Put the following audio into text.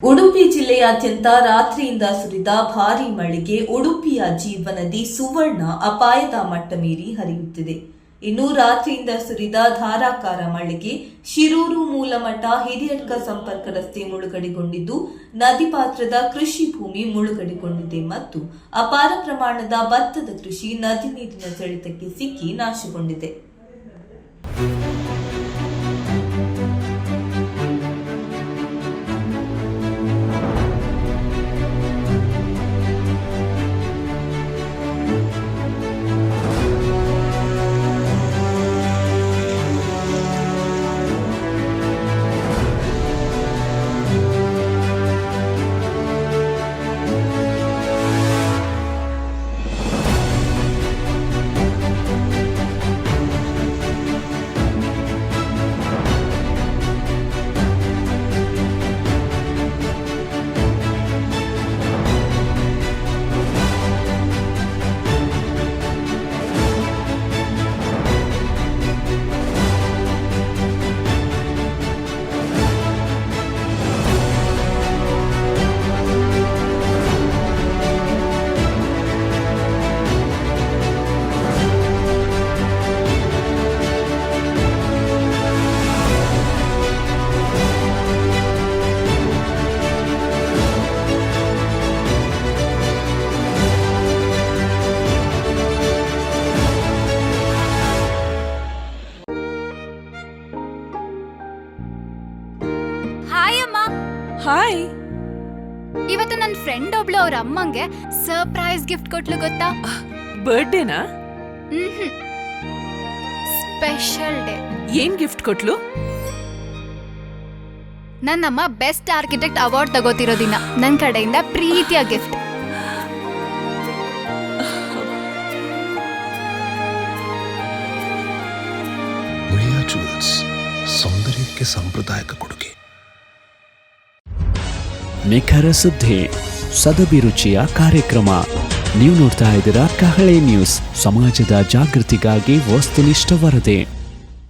ಉಡುಪಿ ಜಿಲ್ಲೆಯಾದ್ಯಂತ ರಾತ್ರಿಯಿಂದ ಸುರಿದ ಭಾರೀ ಮಳೆಗೆ ಉಡುಪಿಯ ಜೀವನದಿ ಸುವರ್ಣ ಅಪಾಯದ ಮಟ್ಟ ಮೀರಿ ಹರಿಯುತ್ತಿದೆ. ಇನ್ನು ರಾತ್ರಿಯಿಂದ ಸುರಿದ ಧಾರಾಕಾರ ಮಳೆಗೆ ಶಿರೂರು ಮೂಲಮಠ ಹಿರಿಯಡ್ಕ ಸಂಪರ್ಕ ರಸ್ತೆ ಮುಳುಗಡೆಗೊಂಡಿದ್ದು, ನದಿ ಪಾತ್ರದ ಕೃಷಿ ಭೂಮಿ ಮುಳುಗಡೆಗೊಂಡಿದೆ ಮತ್ತು ಅಪಾರ ಪ್ರಮಾಣದ ಭತ್ತದ ಕೃಷಿ ನದಿ ನೀರಿನ ಸೆಳೆತಕ್ಕೆ ಸಿಕ್ಕಿ ನಾಶಗೊಂಡಿದೆ. ಹಾಯ್. ಇವತ್ತು ನನ್ನ ಫ್ರೆಂಡ್ ಒಬ್ಳು ಅವ್ರ ಅಮ್ಮಂಗೆ ಸರ್ಪ್ರೈಸ್ ಗಿಫ್ಟ್ ಕೊಟ್ಲು ಗೊತ್ತಾ? ಬರ್ಡೇನಾ? Special day. ಏನ್ ಗಿಫ್ಟ್ ಕೊಟ್ಲು? ನನ್ನಮ್ಮ ಬೆಸ್ಟ್ ಆರ್ಕಿಟೆಕ್ಟ್ ಅವಾರ್ಡ್ ತಗೋತಿರೋ ದಿನ ನನ್ನ ಕಡೆಯಿಂದ ಪ್ರೀತಿಯ ಗಿಫ್ಟ್. ಮುಳಿಯಾ ಜುವೆಲ್ಸ್, ಸೌಂದರ್ಯಕ್ಕೆ ಸಾಂಪ್ರದಾಯಿಕ ಕೊಡುಗೆ. ನಿಖರ ಸುದ್ದಿ, ಸದಭಿರುಚಿಯ ಕಾರ್ಯಕ್ರಮ. ನೀವು ನೋಡ್ತಾ ಇದ್ದೀರಾ ಕಹಳೆ ನ್ಯೂಸ್, ಸಮಾಜದ ಜಾಗೃತಿಗಾಗಿ ವಸ್ತುನಿಷ್ಠ ವರದಿ.